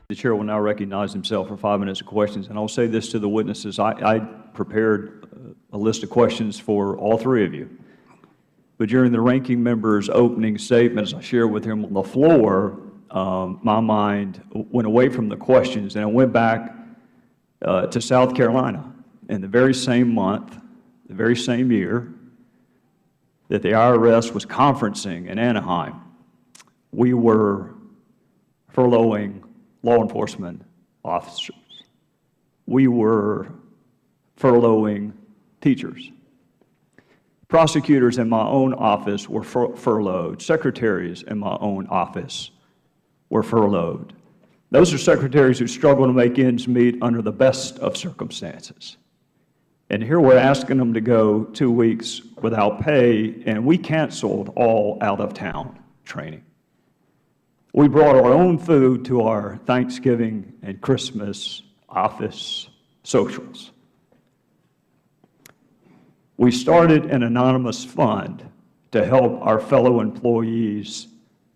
The chair will now recognize himself for 5 minutes of questions. And I'll say this to the witnesses. I prepared a list of questions for all three of you. But during the ranking member's opening statement, as I shared with him on the floor, my mind went away from the questions and I went back to South Carolina in the very same month, the very same year that the IRS was conferencing in Anaheim. We were furloughing law enforcement officers. We were furloughing teachers. Prosecutors in my own office were furloughed. Secretaries in my own office were furloughed. Those are secretaries who struggle to make ends meet under the best of circumstances. And here we're asking them to go 2 weeks without pay, and we canceled all out-of-town training. We brought our own food to our Thanksgiving and Christmas office socials. We started an anonymous fund to help our fellow employees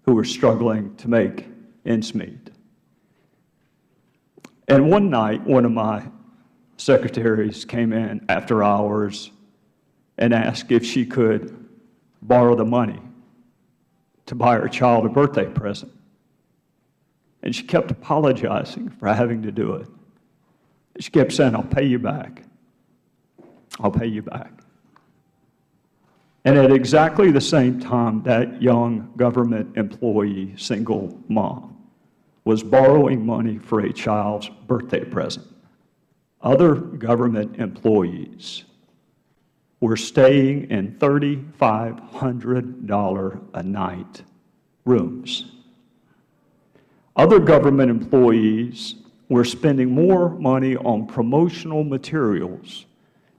who were struggling to make ends meet. And one night, one of my secretaries came in after hours and asked if she could borrow the money to buy her child a birthday present. And she kept apologizing for having to do it. She kept saying, "I'll pay you back. I'll pay you back." And at exactly the same time, that young government employee, single mom, was borrowing money for a child's birthday present. Other government employees were staying in $3,500 a night rooms. Other government employees were spending more money on promotional materials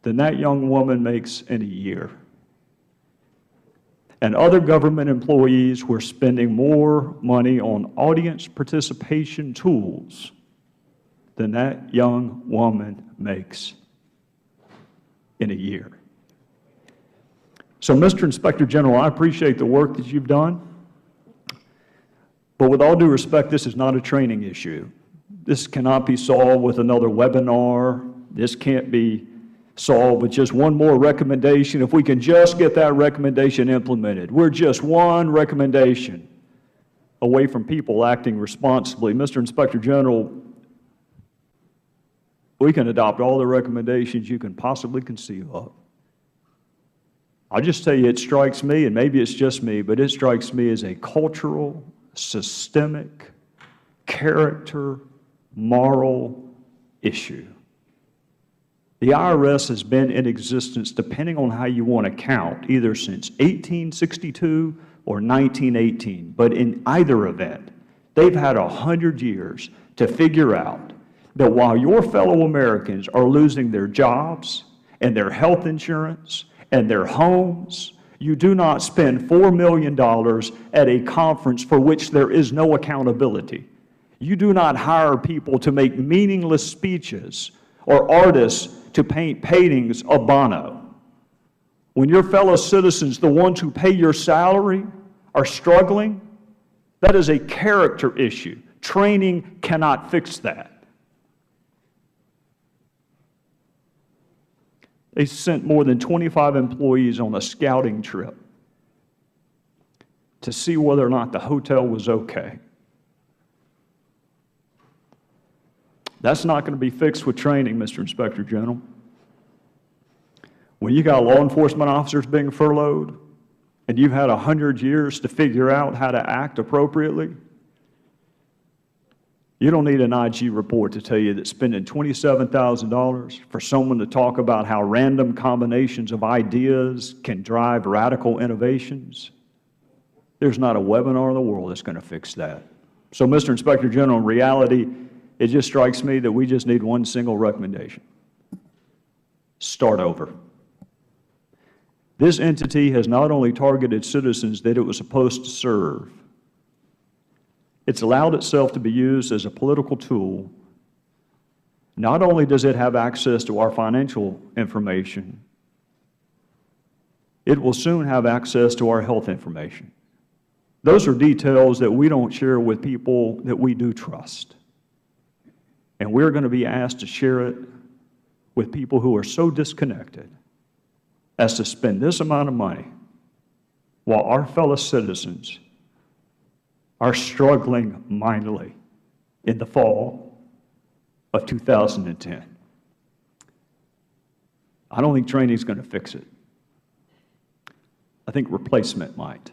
than that young woman makes in a year. And other government employees were spending more money on audience participation tools than that young woman makes in a year. So, Mr. Inspector General, I appreciate the work that you've done. But with all due respect, this is not a training issue. This cannot be solved with another webinar. This can't be solved with just one more recommendation. If we can just get that recommendation implemented, we're just one recommendation away from people acting responsibly. Mr. Inspector General, we can adopt all the recommendations you can possibly conceive of. I'll just tell you, it strikes me, and maybe it's just me, but it strikes me as a cultural, systemic, character, moral issue. The IRS has been in existence, depending on how you want to count, either since 1862 or 1918. But in either event, they've had 100 years to figure out that while your fellow Americans are losing their jobs and their health insurance and their homes, you do not spend $4 million at a conference for which there is no accountability. You do not hire people to make meaningless speeches or artists to paint paintings of Bono. When your fellow citizens, the ones who pay your salary, are struggling, that is a character issue. Training cannot fix that. They sent more than 25 employees on a scouting trip to see whether or not the hotel was okay. That's not going to be fixed with training, Mr. Inspector General. When you got law enforcement officers being furloughed, and you've had 100 years to figure out how to act appropriately, you don't need an IG report to tell you that spending $27,000 for someone to talk about how random combinations of ideas can drive radical innovations, there's not a webinar in the world that's going to fix that. So, Mr. Inspector General, in reality, it just strikes me that we just need one single recommendation. Start over. This entity has not only targeted citizens that it was supposed to serve, it's allowed itself to be used as a political tool. Not only does it have access to our financial information, it will soon have access to our health information. Those are details that we don't share with people that we do trust. And we're going to be asked to share it with people who are so disconnected as to spend this amount of money while our fellow citizens are struggling mightily in the fall of 2010. I don't think training is going to fix it. I think replacement might.